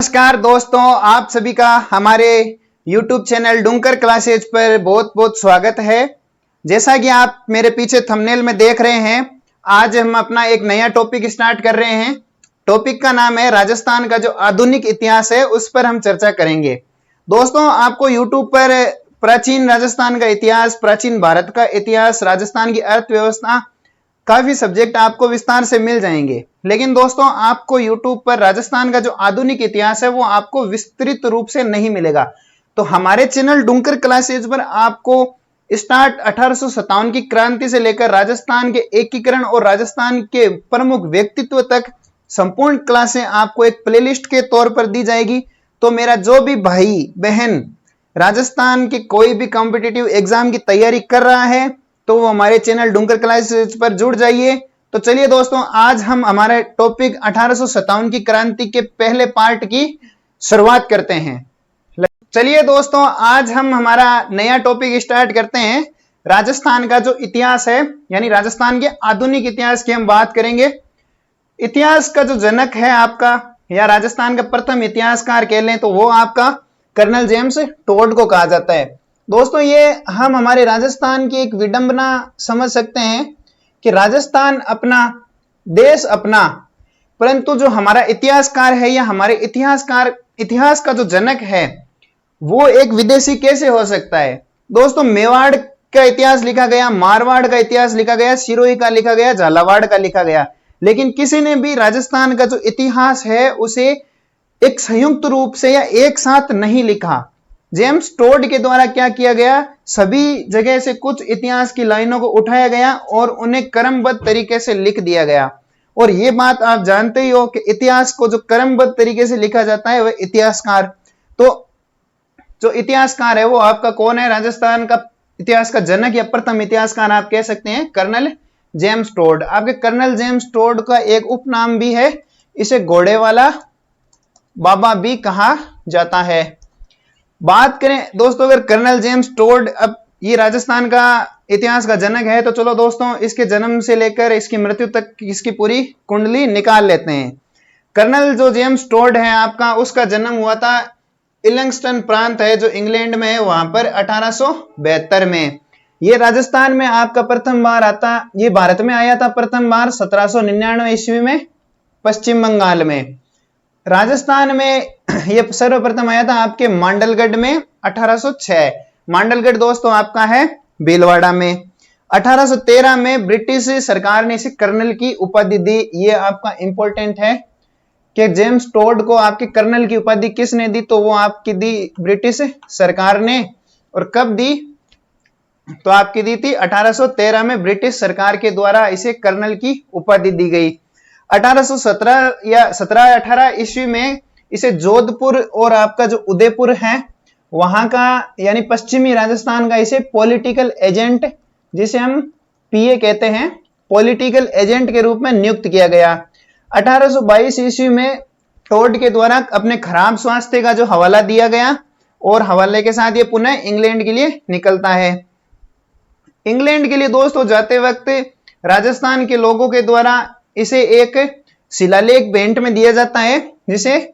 नमस्कार दोस्तों, आप सभी का हमारे YouTube चैनल डूंकर क्लासेज पर बहुत बहुत स्वागत है। जैसा कि आप मेरे पीछे थंबनेल में देख रहे हैं, आज हम अपना एक नया टॉपिक स्टार्ट कर रहे हैं। टॉपिक का नाम है राजस्थान का जो आधुनिक इतिहास है, उस पर हम चर्चा करेंगे। दोस्तों, आपको YouTube पर प्राचीन राजस्थान का इतिहास, प्राचीन भारत का इतिहास, राजस्थान की अर्थव्यवस्था, काफी सब्जेक्ट आपको विस्तार से मिल जाएंगे। लेकिन दोस्तों, आपको YouTube पर राजस्थान का जो आधुनिक इतिहास है वो आपको विस्तृत रूप से नहीं मिलेगा। तो हमारे चैनल डूंकर क्लासेज पर आपको स्टार्ट 1857 की क्रांति से लेकर राजस्थान के एकीकरण और राजस्थान के प्रमुख व्यक्तित्व तक संपूर्ण क्लासें आपको एक प्लेलिस्ट के तौर पर दी जाएगी। तो मेरा जो भी भाई बहन राजस्थान के कोई भी कॉम्पिटिटिव एग्जाम की तैयारी कर रहा है तो वो हमारे चैनल डूंकर क्लासेज पर जुड़ जाइए। तो चलिए दोस्तों, आज हम हमारे टॉपिक 1857 की क्रांति के पहले पार्ट की शुरुआत करते हैं। चलिए दोस्तों, आज हम हमारा नया टॉपिक स्टार्ट करते हैं। राजस्थान का जो इतिहास है, यानी राजस्थान के आधुनिक इतिहास की हम बात करेंगे। इतिहास का जो जनक है आपका, या राजस्थान का प्रथम इतिहासकार कह लें तो वो आपका कर्नल जेम्स टोड को कहा जाता है। दोस्तों, ये हम हमारे राजस्थान की एक विडंबना समझ सकते हैं कि राजस्थान अपना, देश अपना, परंतु जो हमारा इतिहासकार है या हमारे इतिहास का जो जनक है वो एक विदेशी कैसे हो सकता है। दोस्तों, मेवाड़ का इतिहास लिखा गया, मारवाड़ का इतिहास लिखा गया, सिरोही का लिखा गया, झालावाड़ का लिखा गया, लेकिन किसी ने भी राजस्थान का जो इतिहास है उसे एक संयुक्त रूप से या एक साथ नहीं लिखा। जेम्स टोड के द्वारा क्या किया गया, सभी जगह से कुछ इतिहास की लाइनों को उठाया गया और उन्हें क्रमबद्ध तरीके से लिख दिया गया। और ये बात आप जानते ही हो कि इतिहास को जो क्रमबद्ध तरीके से लिखा जाता है वह इतिहासकार, तो जो इतिहासकार है वो आपका कौन है, राजस्थान का इतिहास का जनक या प्रथम इतिहासकार आप कह सकते हैं कर्नल जेम्स टोड। आपके कर्नल जेम्स टोड का एक उपनाम भी है, इसे घोड़े वाला बाबा भी कहा जाता है। बात करें दोस्तों, अगर कर्नल जेम्स टोड, अब ये राजस्थान का इतिहास का जनक है, तो चलो दोस्तों इसके जन्म से लेकर इसकी मृत्यु तक इसकी पूरी कुंडली निकाल लेते हैं। कर्नल जो जेम्स टोड है आपका, उसका जन्म हुआ था इलंगस्टन प्रांत है जो इंग्लैंड में है, वहां पर 1872 में। ये राजस्थान में आपका प्रथम बार आता, ये भारत में आया था प्रथम बार 1799 ईस्वी में पश्चिम बंगाल में। राजस्थान में ये सर्वप्रथम आया था आपके मांडलगढ़ में 1806। मांडलगढ़ दोस्तों आपका है भीलवाड़ा में। 1813 में ब्रिटिश सरकार ने इसे कर्नल की उपाधि दी। ये आपका इंपॉर्टेंट है कि जेम्स टोड को आपके कर्नल की उपाधि किसने दी, तो वो आपकी दी ब्रिटिश सरकार ने। और कब दी, तो आपकी दी थी 1813 में ब्रिटिश सरकार के द्वारा इसे कर्नल की उपाधि दी गई। 1817 या 1718 ईस्वी में इसे जोधपुर और आपका जो उदयपुर है वहां का, यानी पश्चिमी राजस्थान का, इसे पॉलिटिकल एजेंट, जिसे हम पीए कहते हैं, पॉलिटिकल एजेंट के रूप में नियुक्त किया गया। 1822 ईस्वी में टोड के द्वारा अपने खराब स्वास्थ्य का जो हवाला दिया गया और हवाले के साथ ये पुनः इंग्लैंड के लिए निकलता है। इंग्लैंड के लिए दोस्तों जाते वक्त राजस्थान के लोगों के द्वारा इसे एक शिलालेख भेंट में दिया जाता है, जिसे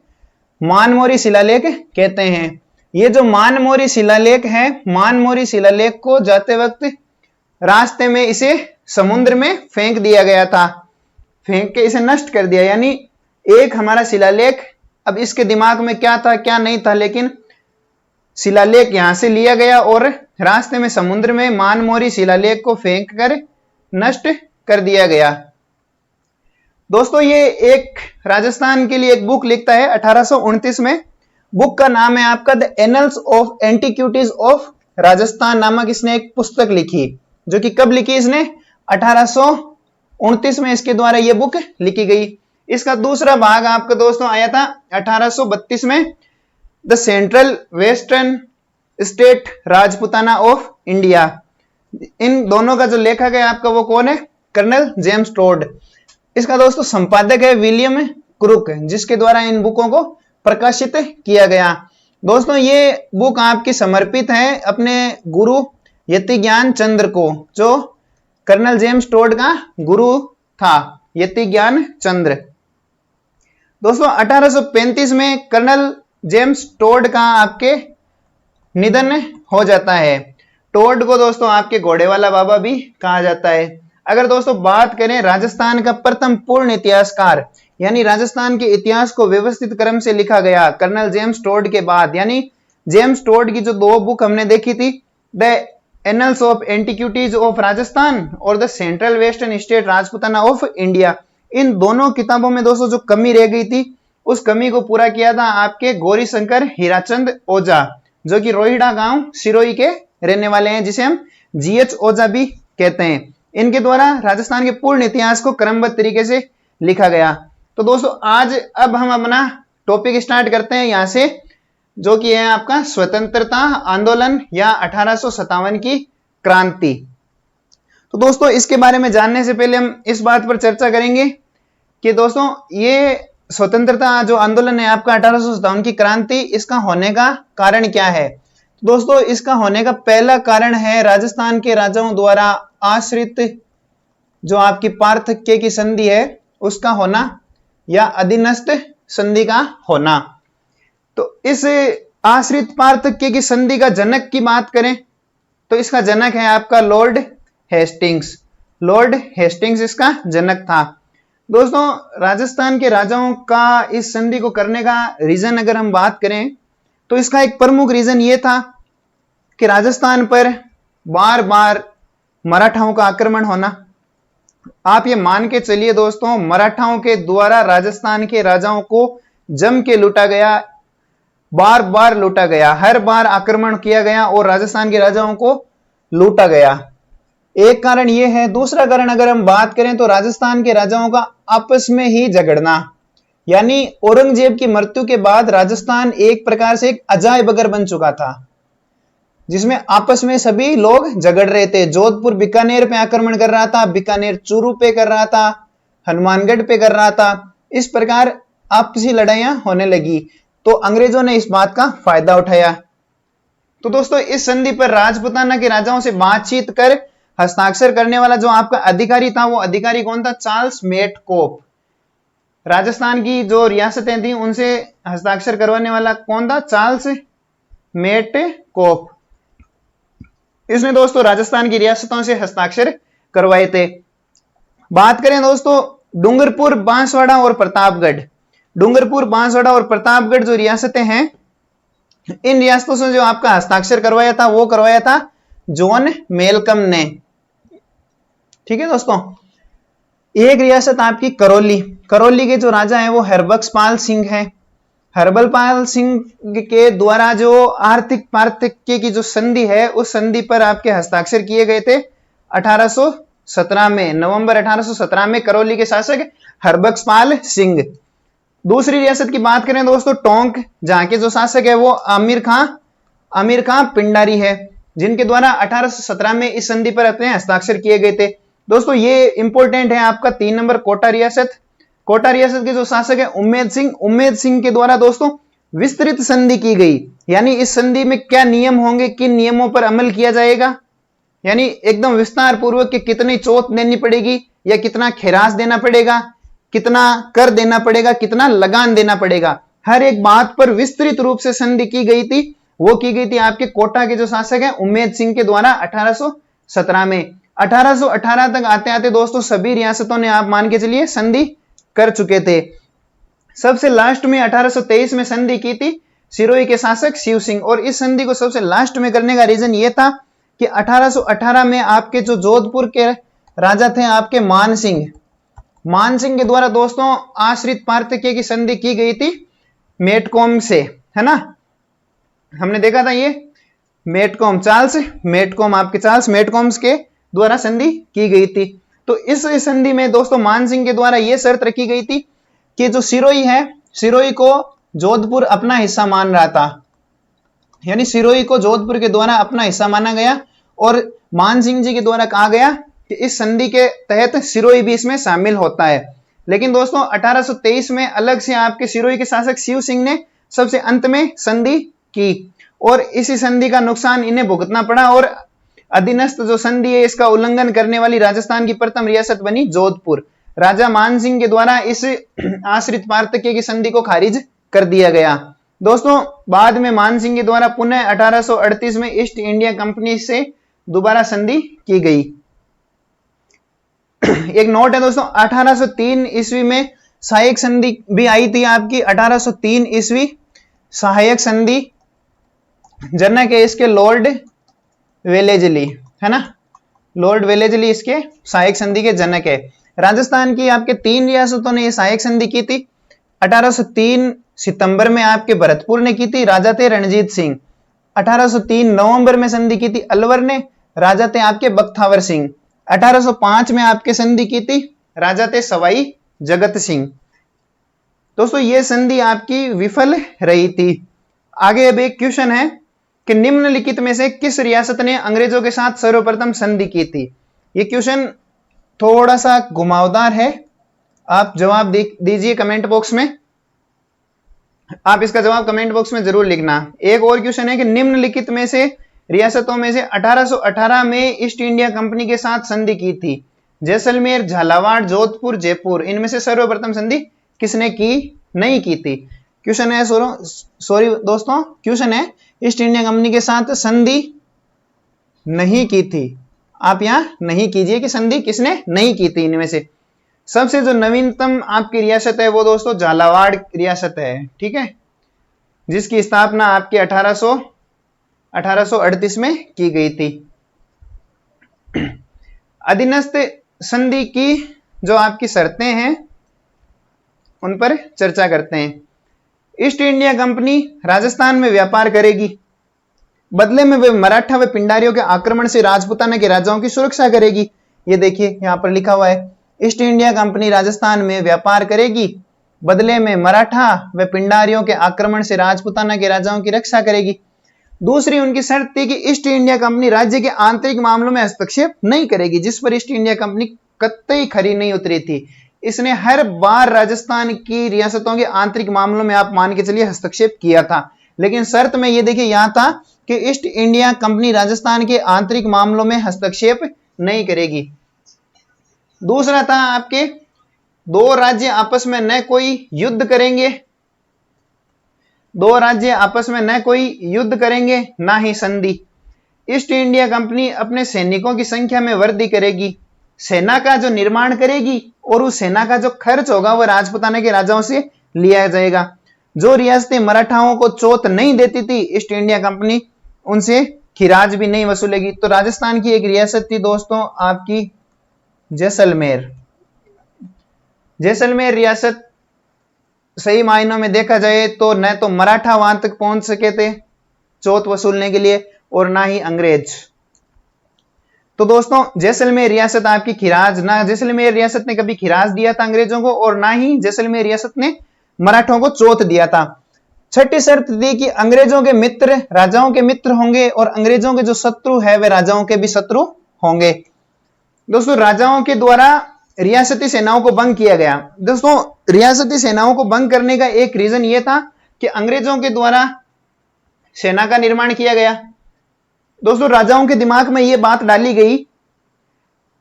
मानमोरी शिलालेख कहते हैं। ये जो मानमोरी शिलालेख है, मानमोरी शिलालेख को जाते वक्त रास्ते में इसे समुद्र में फेंक दिया गया था, फेंक के इसे नष्ट कर दिया। यानी एक हमारा शिलालेख, अब इसके दिमाग में क्या था क्या नहीं था, लेकिन शिलालेख यहां से लिया गया और रास्ते में समुद्र में मानमोरी शिलालेख को फेंक कर नष्ट कर दिया गया। दोस्तों, ये एक राजस्थान के लिए एक बुक लिखता है 1829 में। बुक का नाम है आपका the annals of antiquities of Rajasthan नामक इसने एक पुस्तक लिखी, जो कि कब लिखी इसने, 1829 में इसके द्वारा ये बुक लिखी गई। इसका दूसरा भाग आपका दोस्तों आया था 1832 में, the central western state Rajputana of India. इन दोनों का जो लेखक है आपका वो कौन है, कर्नल जेम्स टोड। इसका दोस्तों संपादक है विलियम क्रुक, जिसके द्वारा इन बुकों को प्रकाशित किया गया। दोस्तों, ये बुक आपकी समर्पित है अपने गुरु यतिज्ञान चंद्र को, जो कर्नल जेम्स टोड का गुरु था, यतिज्ञान चंद्र। दोस्तों 1835 में कर्नल जेम्स टोड का आपके निधन हो जाता है। टोड को दोस्तों आपके घोड़े वाला बाबा भी कहा जाता है। अगर दोस्तों बात करें राजस्थान का प्रथम पूर्ण इतिहासकार, यानी राजस्थान के इतिहास को व्यवस्थित क्रम से लिखा गया कर्नल जेम्स टोड के बाद, यानी जेम्स टोड की जो 2 बुक हमने देखी थी, the annals of antiquities of Rajasthan और the central western state Rajputana of India, इन दोनों किताबों में दोस्तों जो कमी रह गई थी उस कमी को पूरा किया था आपके गौरी शंकर हीराचंद ओझा, जो कि रोहिड़ा गांव सिरोही के रहने वाले हैं, जिसे हम जीएच ओझा भी कहते हैं। इनके द्वारा राजस्थान के पूर्ण इतिहास को क्रमबद्ध तरीके से लिखा गया। तो दोस्तों आज अब हम अपना टॉपिक स्टार्ट करते हैं यहां से, जो कि है आपका स्वतंत्रता आंदोलन या 1857 की क्रांति। तो दोस्तों इसके बारे में जानने से पहले हम इस बात पर चर्चा करेंगे कि दोस्तों ये स्वतंत्रता जो आंदोलन है आपका 1857 की क्रांति, इसका होने का कारण क्या है। दोस्तों इसका होने का पहला कारण है राजस्थान के राजाओं द्वारा आश्रित जो आपकी पार्थक्य की संधि है उसका होना या अधीनस्थ संधि का होना। तो इस आश्रित पार्थक्य की संधि का जनक की बात करें तो इसका जनक है आपका लॉर्ड हेस्टिंग्स। लॉर्ड हेस्टिंग्स इसका जनक था। दोस्तों राजस्थान के राजाओं का इस संधि को करने का रीजन अगर हम बात करें तो इसका एक प्रमुख रीजन ये था कि राजस्थान पर बार बार मराठाओं का आक्रमण होना। आप ये मान के चलिए दोस्तों, मराठाओं के द्वारा राजस्थान के राजाओं को जम के लूटा गया, बार बार लूटा गया, हर बार आक्रमण किया गया और राजस्थान के राजाओं को लूटा गया। एक कारण यह है। दूसरा कारण अगर हम बात करें तो राजस्थान के राजाओं का आपस में ही झगड़ना, यानी औरंगजेब की मृत्यु के बाद राजस्थान एक प्रकार से एक अजायब घर बन चुका था, जिसमें आपस में सभी लोग झगड़ रहे थे। जोधपुर बीकानेर पे आक्रमण कर रहा था, बीकानेर चूरू पे कर रहा था, हनुमानगढ़ पे कर रहा था। इस प्रकार आपसी लड़ाइयां होने लगी, तो अंग्रेजों ने इस बात का फायदा उठाया। तो दोस्तों इस संधि पर राजपूताना के राजाओं से बातचीत कर हस्ताक्षर करने वाला जो आपका अधिकारी था, वो अधिकारी कौन था? चार्ल्स मेटकोप। राजस्थान की जो रियासतें थी उनसे हस्ताक्षर करवाने वाला कौन था? चार्ल्स मेटकोप। इसने दोस्तों राजस्थान की रियासतों से हस्ताक्षर करवाए थे। बात करें दोस्तों डूंगरपुर, बांसवाड़ा और प्रतापगढ़। डूंगरपुर, बांसवाड़ा और प्रतापगढ़ जो रियासतें हैं, इन रियासतों से जो आपका हस्ताक्षर करवाया था वो करवाया था जॉन मेलकम ने। ठीक है दोस्तों। एक रियासत आपकी करौली। करौली के जो राजा हैं वो हरबख्शपाल सिंह हैं। हरबलपाल सिंह के द्वारा जो आर्थिक पार्थक्य की जो संधि है उस संधि पर आपके हस्ताक्षर किए गए थे 1817 में, नवंबर 1817 में करौली के शासक हरबख्शपाल सिंह। दूसरी रियासत की बात करें दोस्तों टोंक, जहां के जो शासक है वो आमिर खां पिंडारी है, जिनके द्वारा 1817 में इस संधि पर अपने हस्ताक्षर किए गए थे। दोस्तों ये इंपॉर्टेंट है आपका 3 नंबर कोटा रियासत। कोटा रियासत के जो शासक है उम्मेद सिंह के द्वारा दोस्तों विस्तृत संधि की गई, यानी इस संधि में क्या नियम होंगे, किन नियमों पर अमल किया जाएगा, यानी एकदम विस्तार पूर्वक कि कितनी चोट देनी पड़ेगी या कितना खैराज देना पड़ेगा, कितना कर देना पड़ेगा, कितना लगान देना पड़ेगा, हर एक बात पर विस्तृत रूप से संधि की गई थी। वो की गई थी आपके कोटा के जो शासक हैं उम्मेद सिंह के द्वारा 1817 में। 1818 तक आते आते दोस्तों सभी रियासतों ने आप मान के चलिए संधि कर चुके थे। सबसे लास्ट में 1823 में संधि की थी सिरोही के शासक शिव सिंह, और इस संधि को सबसे लास्ट में करने का रीजन ये था कि 1818 में आपके जो जोधपुर के राजा थे आपके मान सिंह के द्वारा दोस्तों आश्रित पार्थक्य की संधि की गई थी मेटकॉम से, है ना। हमने देखा था ये मेटकॉम, चार्ल्स मेटकॉम्स के द्वारा संधि की गई थी। तो इस संधि में दोस्तों मान सिंह के द्वारा यह शर्त रखी गई थी कि जो सिरोही है, सिरोही को जोधपुर अपना हिस्सा मान रहा था, यानी सिरोही को जोधपुर के द्वारा अपना हिस्सा माना गया और मान सिंह जी के द्वारा कहा गया कि इस संधि के तहत सिरोही भी इसमें शामिल होता है। लेकिन दोस्तों 1823 में अलग से आपके सिरोही के शासक शिव सिंह ने सबसे अंत में संधि की और इसी संधि का नुकसान इन्हें भुगतना पड़ा और अधीनस्थ जो संधि है इसका उल्लंघन करने वाली राजस्थान की प्रथम रियासत बनी जोधपुर। राजा मान सिंह के द्वारा इस आश्रित पार्थक्य की संधि को खारिज कर दिया गया। दोस्तों बाद में मान सिंह के द्वारा पुनः 1838 में ईस्ट इंडिया कंपनी से दोबारा संधि की गई। एक नोट है दोस्तों, 1803 ईस्वी में सहायक संधि भी आई थी आपकी। 1803 ईस्वी सहायक संधि जनक है इसके लॉर्ड वेलेजली, है ना, लॉर्ड वेलेजली इसके सहायक संधि के जनक है। राजस्थान की आपके 3 रियासतों ने ये सहायक संधि की थी। 1803 सितंबर में आपके भरतपुर ने की थी, राजा थे रणजीत सिंह। 1803 नवंबर में संधि की थी अलवर ने, राजा थे आपके बख्तावर सिंह। 1805 में आपके संधि की थी, राजा थे सवाई जगत सिंह। दोस्तों ये संधि आपकी विफल रही थी। आगे अब एक क्वेश्चन है कि निम्नलिखित में से किस रियासत ने अंग्रेजों के साथ सर्वप्रथम संधि की थी। ये क्वेश्चन थोड़ा सा घुमावदार है, आप जवाब दीजिए कमेंट बॉक्स में। आप इसका जवाब कमेंट बॉक्स में जरूर लिखना। एक और क्वेश्चन है कि निम्नलिखित में से रियासतों में से 1818 में ईस्ट इंडिया कंपनी के साथ संधि की थी। जैसलमेर, झालावाड़, जोधपुर, जयपुर, इनमें से सर्वप्रथम संधि किसने की? नहीं की थी। क्वेश्चन है सॉरी दोस्तों, क्वेश्चन है ईस्ट इंडिया कंपनी के साथ संधि नहीं की थी। आप यहां नहीं कीजिए कि संधि किसने नहीं की थी। इनमें से सबसे जो नवीनतम आपकी रियासत है वो दोस्तों झालावाड़ रियासत है, ठीक है, जिसकी स्थापना आपके 1838 में की गई थी। अधीनस्थ संधि की जो आपकी शर्तें हैं उन पर चर्चा करते हैं। ईस्ट इंडिया कंपनी राजस्थान में व्यापार करेगी, बदले में वे मराठा व पिंडारियों के आक्रमण से राजपूताना के राजाओं की सुरक्षा करेगी। ये देखिए यहां पर लिखा हुआ है, ईस्ट इंडिया कंपनी राजस्थान में व्यापार करेगी, बदले में मराठा व पिंडारियों के आक्रमण से राजपूताना के राजाओं की रक्षा करेगी। दूसरी उनकी शर्त थी कि ईस्ट इंडिया कंपनी राज्य के आंतरिक मामलों में हस्तक्षेप नहीं करेगी, जिस पर ईस्ट इंडिया कंपनी कतई खरी नहीं उतरी थी। इसने हर बार राजस्थान की रियासतों के आंतरिक मामलों में आप मान के चलिए हस्तक्षेप किया था, लेकिन शर्त में ये देखिए यहां था कि ईस्ट इंडिया कंपनी राजस्थान के आंतरिक मामलों में हस्तक्षेप नहीं करेगी। दूसरा था आपके दो राज्य आपस में न कोई युद्ध करेंगे, दो राज्य आपस में न कोई युद्ध करेंगे ना ही संधि। ईस्ट इंडिया कंपनी अपने सैनिकों की संख्या में वृद्धि करेगी, सेना का जो निर्माण करेगी और उस सेना का जो खर्च होगा वह राजपूताना के राजाओं से लिया जाएगा। जो रियासतें मराठाओं को चोट नहीं देती थी ईस्ट इंडिया कंपनी उनसे खिराज भी नहीं वसूलेगी। तो राजस्थान की एक रियासत थी दोस्तों आपकी जैसलमेर। जैसलमेर रियासत सही मायनों में देखा जाए तो न तो मराठा वहां तक पहुंच सके थे चोट वसूलने के लिए और ना ही अंग्रेज। तो दोस्तों जैसलमेर रियासत आपकी खिराज, ना जैसलमेर रियासत ने कभी खिराज दिया था अंग्रेजों को और ना ही जैसलमेर रियासत ने मराठों को चोट दिया था। छठी शर्त थी कि अंग्रेजों के मित्र राजाओं के मित्र होंगे और अंग्रेजों के जो शत्रु है वे राजाओं के भी शत्रु होंगे। दोस्तों राजाओं के द्वारा रियासती सेनाओं को भंग किया गया। दोस्तों रियासती सेनाओं को भंग करने का एक रीजन यह था कि अंग्रेजों के द्वारा सेना का निर्माण किया गया। दोस्तों राजाओं के दिमाग में यह बात डाली गई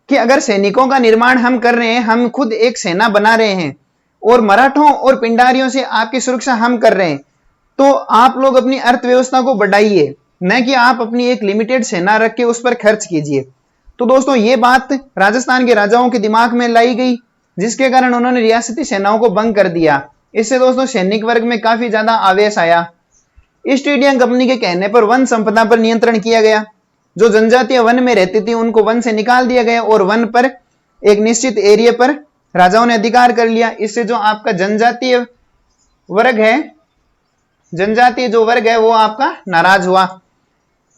कि अगर सैनिकों का निर्माण हम कर रहे हैं, हम खुद एक सेना बना रहे हैं और मराठों और पिंडारियों से आपकी सुरक्षा हम कर रहे हैं, तो आप लोग अपनी अर्थव्यवस्था को बढ़ाइए, न कि आप अपनी एक लिमिटेड सेना रख के उस पर खर्च कीजिए। तो दोस्तों ये बात राजस्थान के राजाओं के दिमाग में लाई गई, जिसके कारण उन्होंने रियासती सेनाओं को भंग कर दिया। इससे दोस्तों सैनिक वर्ग में काफी ज्यादा आवेश आया। ईस्ट इंडिया कंपनी के कहने पर वन संपदा पर नियंत्रण किया गया। जो जनजातियां वन में रहती थी उनको वन से निकाल दिया गया और वन पर एक निश्चित एरिया पर राजाओं ने अधिकार कर लिया। इससे जो आपका जनजातीय वर्ग है, जनजातीय जो वर्ग है वो आपका नाराज हुआ।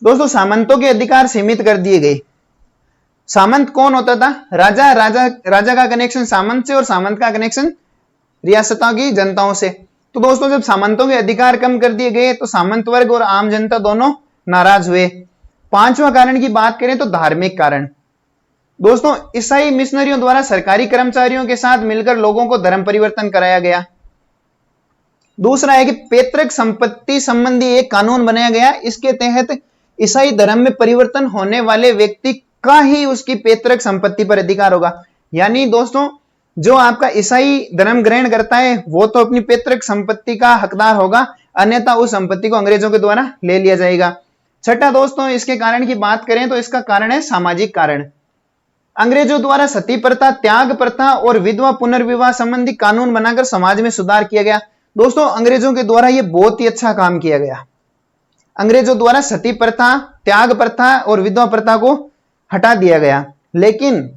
दोस्तों सामंतों के अधिकार सीमित कर दिए गए। सामंत कौन होता था? राजा। राजा का कनेक्शन सामंत से और सामंत का कनेक्शन रियासतों की जनताओं से। तो दोस्तों जब सामंतों के अधिकार कम कर दिए गए तो सामंत वर्ग और आम जनता दोनों नाराज हुए। पांचवा कारण की बात करें तो धार्मिक कारण। दोस्तों ईसाई मिशनरियों द्वारा सरकारी कर्मचारियों के साथ मिलकर लोगों को धर्म परिवर्तन कराया गया। दूसरा है कि पैतृक संपत्ति संबंधी एक कानून बनाया गया। इसके तहत ईसाई धर्म में परिवर्तन होने वाले व्यक्ति का ही उसकी पैतृक संपत्ति पर अधिकार होगा। यानी दोस्तों जो आपका ईसाई धर्म ग्रहण करता है वो तो अपनी पैतृक संपत्ति का हकदार होगा, अन्यथा उस संपत्ति को अंग्रेजों के द्वारा ले लिया जाएगा। छठा दोस्तों, इसके कारण की बात करें तो इसका कारण है सामाजिक कारण। अंग्रेजों द्वारा सती प्रथा, त्याग प्रथा और विधवा पुनर्विवाह संबंधी कानून बनाकर समाज में सुधार किया गया। दोस्तों अंग्रेजों के द्वारा यह बहुत ही अच्छा काम किया गया। अंग्रेजों द्वारा सती प्रथा, त्याग प्रथा और विधवा प्रथा को हटा दिया गया। लेकिन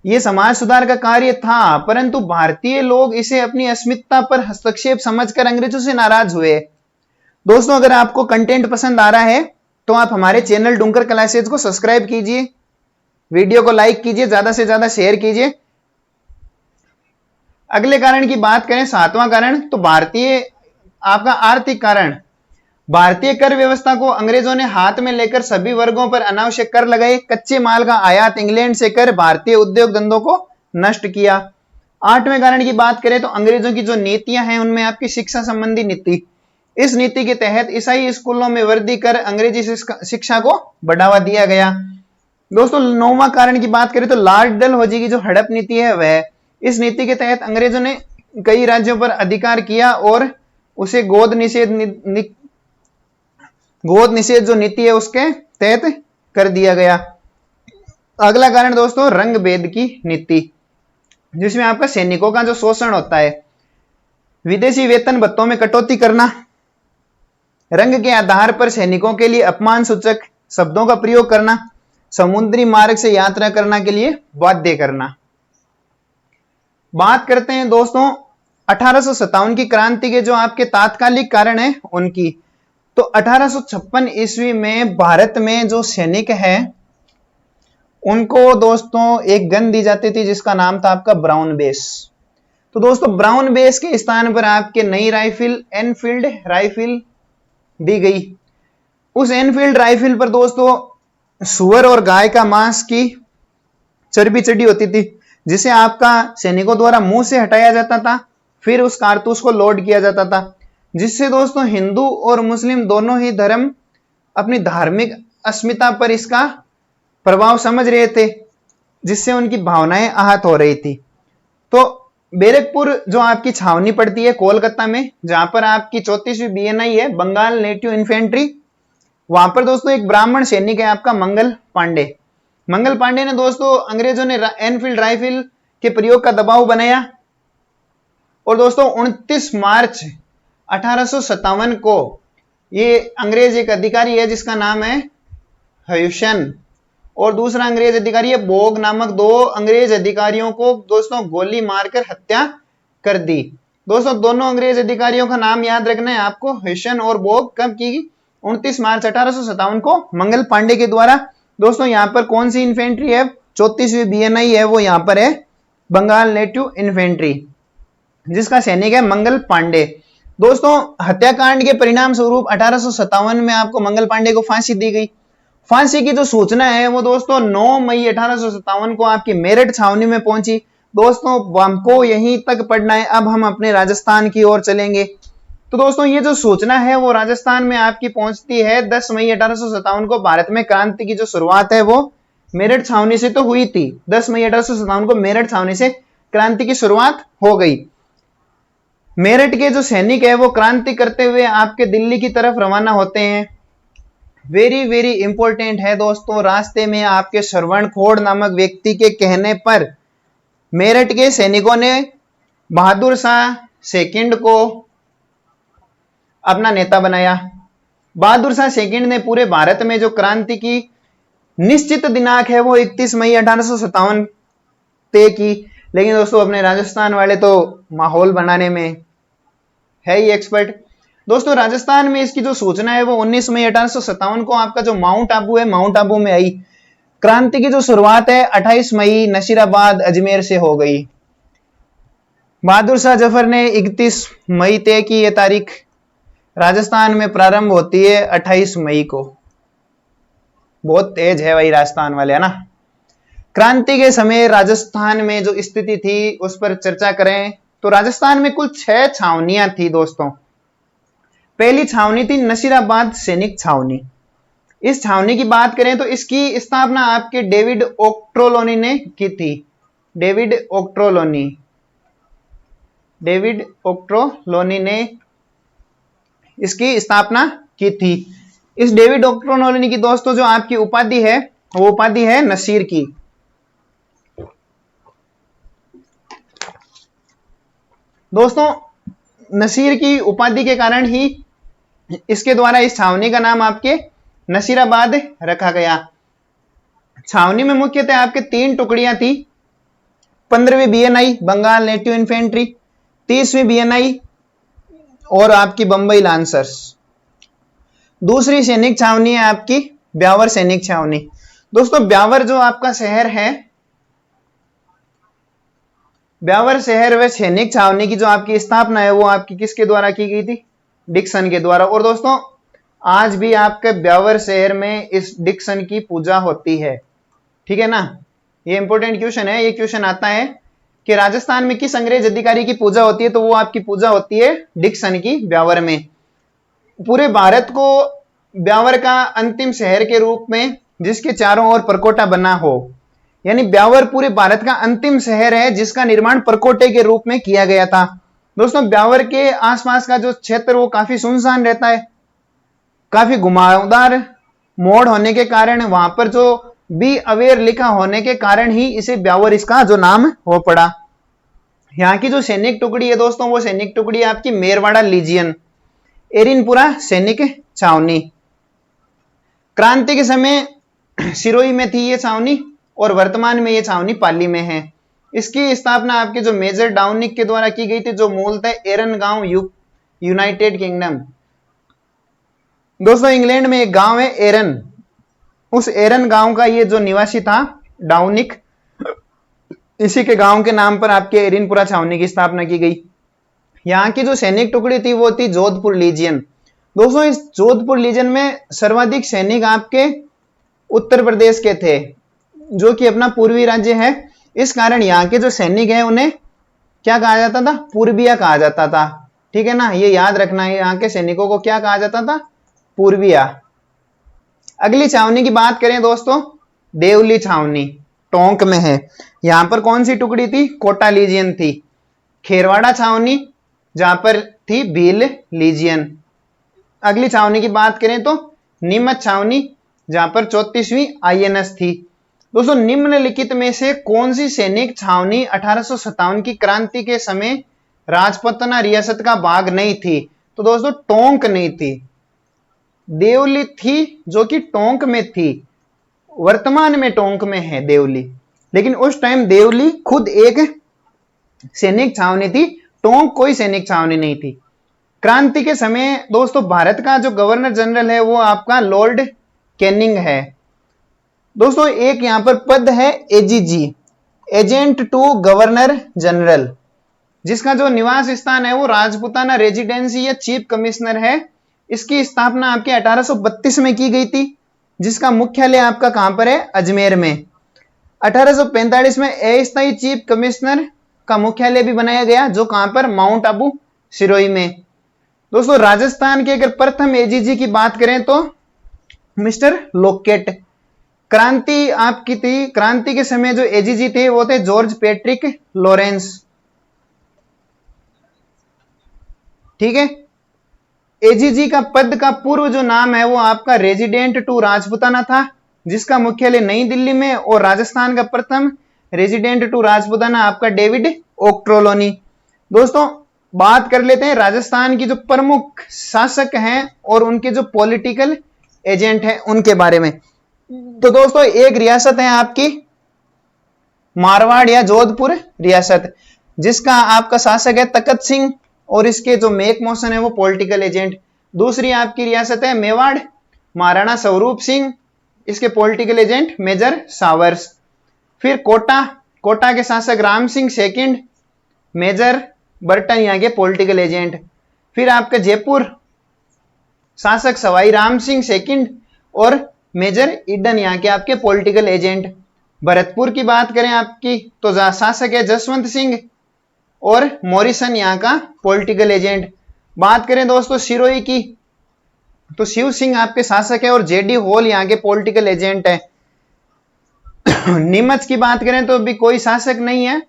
यह समाज सुधार का कार्य था, परंतु भारतीय लोग इसे अपनी अस्मिता पर हस्तक्षेप समझकर अंग्रेजों से नाराज हुए। दोस्तों अगर आपको कंटेंट पसंद आ रहा है तो आप हमारे चैनल डुंकर क्लासेज को सब्सक्राइब कीजिए, वीडियो को लाइक कीजिए, ज्यादा से ज्यादा शेयर कीजिए। अगले कारण की बात करें, सातवां कारण, तो भारतीय आपका आर्थिक कारण। भारतीय कर व्यवस्था को अंग्रेजों ने हाथ में लेकर सभी वर्गों पर अनावश्यक कर लगाए। कच्चे माल का आयात इंग्लैंड से कर भारतीय उद्योग धंधों को नष्ट किया। आठवें कारण की बात करें तो अंग्रेजों की जो नीतियां हैं उनमें आपकी शिक्षा संबंधी नीति। इस नीति के तहत ईसाई स्कूलों में वर्दी कर अंग्रेजी शिक्षा को बढ़ावा दिया गया। दोस्तों नौवां कारण की बात करें तो लॉर्ड डलहौजी की जो हड़प नीति है वह, इस नीति के तहत अंग्रेजों ने कई राज्यों पर अधिकार किया और उसे गोद निषेध जो नीति है उसके तहत कर दिया गया। अगला कारण दोस्तों रंग भेद की नीति, जिसमें आपका सैनिकों का जो शोषण होता है, विदेशी वेतन भत्तों में कटौती करना, रंग के आधार पर सैनिकों के लिए अपमान सूचक शब्दों का प्रयोग करना, समुद्री मार्ग से यात्रा करना के लिए बाध्य करना। बात करते हैं दोस्तों 1857 की क्रांति के जो आपके तात्कालिक कारण है उनकी। तो 1856 ईस्वी में भारत में जो सैनिक है उनको दोस्तों एक गन दी जाती थी जिसका नाम था आपका ब्राउन बेस। तो दोस्तों ब्राउन बेस के स्थान पर आपके नई राइफल एनफील्ड राइफल दी गई। उस एनफील्ड राइफल पर दोस्तों सुअर और गाय का मांस की चर्बी चढ़ी होती थी, जिसे आपका सैनिकों द्वारा मुंह से हटाया जाता था, फिर उस कारतूस को लोड किया जाता था, जिससे दोस्तों हिंदू और मुस्लिम दोनों ही धर्म अपनी धार्मिक अस्मिता पर इसका प्रभाव समझ रहे थे, जिससे उनकी भावनाएं आहत हो रही थी। तो बैरकपुर जो आपकी छावनी पड़ती है कोलकाता में, जहां पर आपकी 34वीं बीएनआई है, बंगाल नेटिव इन्फेंट्री, वहां पर दोस्तों एक ब्राह्मण सैनिक है आपका मंगल पांडे। मंगल पांडे ने दोस्तों अंग्रेजों ने एनफील्ड राइफल के प्रयोग का दबाव बनाया और दोस्तों 29 मार्च 1857 को ये अंग्रेज एक अधिकारी है जिसका नाम है ह्यूसन और दूसरा अंग्रेज अधिकारी है बोग नामक, दो अंग्रेज अधिकारियों को दोस्तों गोली मारकर हत्या कर दी। दोस्तों दोनों अंग्रेज अधिकारियों का नाम याद रखना है आपको, ह्यूसन और बोग। कब की? 29 मार्च 1857 को मंगल पांडे के द्वारा। दोस्तों यहां पर कौन सी इन्फेंट्री है? 34वीं बीएनआई है, वो यहां पर है बंगाल नेटिव इन्फेंट्री, जिसका सैनिक है मंगल पांडे। दोस्तों हत्याकांड के परिणाम स्वरूप 1857 में आपको मंगल पांडे को फांसी दी गई। फांसी की जो सूचना है वो दोस्तों 9 मई 1857 को आपकी मेरठ छावनी में पहुंची। दोस्तों हमको यहीं तक पढ़ना है, अब हम अपने राजस्थान की ओर चलेंगे। तो दोस्तों ये जो सूचना है वो राजस्थान में आपकी पहुंचती है 10 मई 1857 को। भारत में क्रांति की जो शुरुआत है वो मेरठ छावनी से तो हुई थी। 10 मई 1857 को मेरठ छावनी से क्रांति की शुरुआत हो गई। मेरठ के जो सैनिक है वो क्रांति करते हुए आपके दिल्ली की तरफ रवाना होते हैं। वेरी वेरी इंपॉर्टेंट है दोस्तों, रास्ते में आपके श्रवण खोड़ नामक व्यक्ति के कहने पर मेरठ के सैनिकों ने बहादुर शाह सेकंड को अपना नेता बनाया। बहादुर शाह सेकंड ने पूरे भारत में जो क्रांति की निश्चित दिनांक है वो 31 मई 1857 तय की। लेकिन दोस्तों अपने राजस्थान वाले तो माहौल बनाने में है ही एक्सपर्ट। दोस्तों राजस्थान में इसकी जो सूचना है वो 19 मई 1857 को आपका जो माउंट आबू है, माउंट आबू में आई। क्रांति की जो शुरुआत है 28 मई नसीराबाद अजमेर से हो गई। बहादुर शाह जफर ने 31 मई तय की ये तारीख। राजस्थान में प्रारंभ होती है 28 मई को। बहुत तेज है भाई राजस्थान वाले, है ना। क्रांति के समय राजस्थान में जो स्थिति थी उस पर चर्चा करें तो राजस्थान में कुल 6 छावनियां थी दोस्तों। पहली छावनी थी नसीराबाद सैनिक छावनी। इस छावनी की बात करें तो इसकी स्थापना आपके डेविड ओक्ट्रोलोनी ने की थी। डेविड ओक्ट्रोलोनी डेविड ओक्ट्रोलोनी ने इसकी स्थापना की थी। इस डेविड ओक्ट्रोलोनी की दोस्तों जो आपकी उपाधि है वो उपाधि है नसीर की। दोस्तों नसीर की उपाधि के कारण ही इसके द्वारा इस छावनी का नाम आपके नसीराबाद रखा गया। छावनी में मुख्यतः आपके 3 टुकड़ियां थी। 15वीं बीएनआई बंगाल नेटिव इन्फेंट्री, 30वीं बीएनआई और आपकी बंबई लांसर्स। दूसरी सैनिक छावनी है आपकी ब्यावर सैनिक छावनी। दोस्तों ब्यावर जो आपका शहर है, ब्यावर शहर व सैनिक छावनी की जो आपकी स्थापना है वो आपकी किसके द्वारा की गई थी? डिक्सन के द्वारा। और दोस्तों आज भी आपके ब्यावर शहर में इस डिक्सन की पूजा होती है, ठीक है ना। ये इंपॉर्टेंट क्वेश्चन है, ये क्वेश्चन आता है कि राजस्थान में किस अंग्रेज अधिकारी की पूजा होती है, तो वो आपकी पूजा होती है डिक्सन की ब्यावर में। पूरे भारत को ब्यावर का अंतिम शहर के रूप में जिसके चारों ओर परकोटा बना हो, यानी ब्यावर पूरे भारत का अंतिम शहर है जिसका निर्माण परकोटे के रूप में किया गया था। दोस्तों ब्यावर के आसपास का जो क्षेत्र वो काफी सुनसान रहता है, काफी घुमावदार मोड़ होने के कारण, वहां पर जो बी अवेयर लिखा होने के कारण ही इसे ब्यावर इसका जो नाम वो पड़ा। यहाँ की जो सैनिक टुकड़ी है दोस्तों वो सैनिक टुकड़ी आपकी मेरवाड़ा लीजियन, एरिनपुरा सैनिक छावनी। क्रांति के समय सिरोही में थी ये छावनी और वर्तमान में ये छावनी पाली में है। इसकी स्थापना आपके जो मेजर डाउनिक के द्वारा की गई थी, जो मूलतः एरन गांव यूनाइटेड किंगडम। दोस्तों इंग्लैंड में एक गांव है एरन, उस एरन गांव का ये जो निवासी था डाउनिक, इसी के गांव के नाम पर आपके एरिनपुरा छावनी की स्थापना की गई। यहाँ की जो सैनिक टुकड़ी थी वो थी जोधपुर लीजियन। दोस्तों इस जोधपुर लीजियन में सर्वाधिक सैनिक आपके उत्तर प्रदेश के थे, जो कि अपना पूर्वी राज्य है। इस कारण यहाँ के जो सैनिक हैं उन्हें क्या कहा जाता था? पूर्विया कहा जाता था, ठीक है ना। ये याद रखना है, यहाँ के सैनिकों को क्या कहा जाता था? पूर्विया। अगली छावनी की बात करें दोस्तों, देवली छावनी टोंक में है। यहां पर कौन सी टुकड़ी थी? कोटा लीजियन थी। खेरवाड़ा छावनी जहां पर थी भील लीजियन। अगली छावनी की बात करें तो नीमच छावनी जहां पर 34वीं आईएनएस थी। दोस्तों निम्नलिखित में से कौन सी सैनिक छावनी 1857 की क्रांति के समय राजपूताना रियासत का भाग नहीं थी? तो दोस्तों टोंक नहीं थी, देवली थी जो कि टोंक में थी। वर्तमान में टोंक में है देवली, लेकिन उस टाइम देवली खुद एक सैनिक छावनी थी, टोंक कोई सैनिक छावनी नहीं थी। क्रांति के समय दोस्तों भारत का जो गवर्नर जनरल है वो आपका लॉर्ड कैनिंग है। दोस्तों एक यहां पर पद है AGG, agent to governor general, जिसका जो निवास स्थान है वो राजपूताना रेजिडेंसी या चीफ कमिश्नर है। इसकी स्थापना आपके 1832 में की गई थी, जिसका मुख्यालय आपका कहां पर है? अजमेर में। 1845 में अस्थायी चीफ कमिश्नर का मुख्यालय भी बनाया गया, जो कहां पर? माउंट आबू सिरोही में। दोस्तों राजस्थान के अगर प्रथम एजीजी की बात करें तो मिस्टर लोकेट। क्रांति आपकी थी, क्रांति के समय जो एजीजी थे वो थे जॉर्ज पैट्रिक लॉरेंस, ठीक है। एजीजी का पद का पूर्व जो नाम है वो आपका रेजिडेंट टू राजपूताना था, जिसका मुख्यालय नई दिल्ली में, और राजस्थान का प्रथम रेजिडेंट टू राजपूताना आपका डेविड ओक्ट्रोलोनी। दोस्तों बात कर लेते हैं राजस्थान की जो प्रमुख शासक हैं और उनके जो पॉलिटिकल एजेंट हैं उनके बारे में। तो दोस्तों एक रियासत है आपकी मारवाड़ या जोधपुर रियासत, जिसका आपका शासक है तखत सिंह और इसके जो मेक मोशन है वो पॉलिटिकल एजेंट। दूसरी आपकी रियासत है मेवाड़, महाराणा स्वरूप सिंह, इसके पॉलिटिकल एजेंट मेजर सावर्स। फिर कोटा, कोटा के शासक Ram Singh second, major Burton यहाँ के पॉलिटिकल एजेंट। फिर आपके जयपुर शासक सवाई राम सिंह सेकंड और मेजर ईडन यहाँ के आपके पॉलिटिकल एजेंट। भरतपुर की बात करें आपकी तो शासक है जसवंत सिंह और मॉरिसन यहाँ का पॉलिटिकल एजेंट। बात करें दोस्तों सिरोही की तो शिव सिंह आपके शासक है और जेडी हॉल यहाँ के पॉलिटिकल एजेंट है। नीमच की बात करें तो भी कोई शासक नहीं है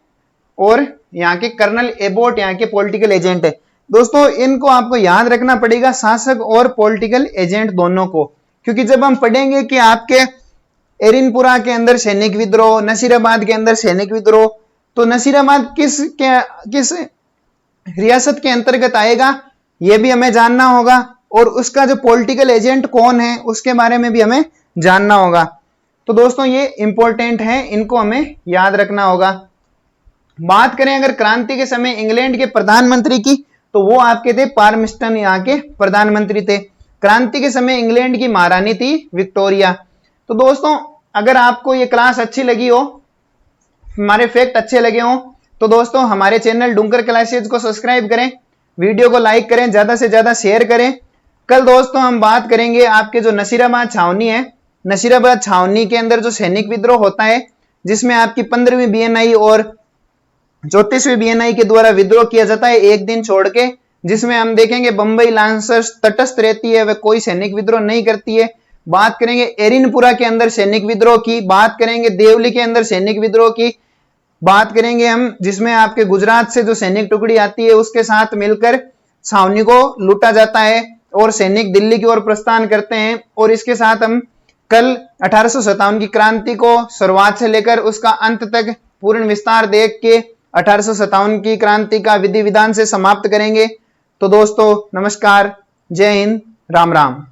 और यहाँ के कर्नल एबोट यहाँ के पॉलिटिकल एजेंट है। दोस्तों इनको आपको याद रखना पड़ेगा, शासक और पॉलिटिकल एजेंट दोनों को, क्योंकि जब हम पढ़ेंगे कि आपके एरिनपुरा के अंदर सैनिक विद्रोह, नसीराबाद के अंदर सैनिक विद्रोह, तो नसीराबाद किस रियासत के अंतर्गत आएगा यह भी हमें जानना होगा, और उसका जो पॉलिटिकल एजेंट कौन है उसके बारे में भी हमें जानना होगा। तो दोस्तों ये इंपॉर्टेंट है, इनको हमें याद रखना होगा। बात करें अगर क्रांति के समय इंग्लैंड के प्रधानमंत्री की, तो वो आपके थे पार्मस्टन, यहाँ के प्रधानमंत्री थे। क्रांति के समय इंग्लैंड की महारानी थी विक्टोरिया। तो दोस्तों अगर आपको ये क्लास अच्छी लगी हो, हमारे फैक्ट अच्छे लगे हो, तो दोस्तों हमारे चैनल डुंकर क्लासेज को सब्सक्राइब करें, वीडियो को लाइक करें, ज्यादा से ज्यादा शेयर करें। कल दोस्तों हम बात करेंगे आपके जो नसीराबाद छावनी है, नसीराबाद छावनी के अंदर जो सैनिक विद्रोह होता है, जिसमें आपकी 15वीं बीएनआई और 34वीं बीएनआई के द्वारा विद्रोह किया जाता है एक दिन छोड़ के, जिसमें हम देखेंगे बंबई लांसर्स तटस्थ रहती है, वह कोई सैनिक विद्रोह नहीं करती है। बात करेंगे एरिनपुरा के अंदर सैनिक विद्रोह की, बात करेंगे देवली के अंदर सैनिक विद्रोह की, बात करेंगे हम जिसमें आपके गुजरात से जो सैनिक टुकड़ी आती है उसके साथ मिलकर छावनी को लूटा जाता है और सैनिक दिल्ली की ओर प्रस्थान करते हैं। और इसके साथ हम कल 1857 की क्रांति को शुरुआत से लेकर उसका अंत तक पूर्ण विस्तार देख के 1857 की क्रांति का विधि विधान से समाप्त करेंगे। तो दोस्तों नमस्कार, जय हिंद, राम राम।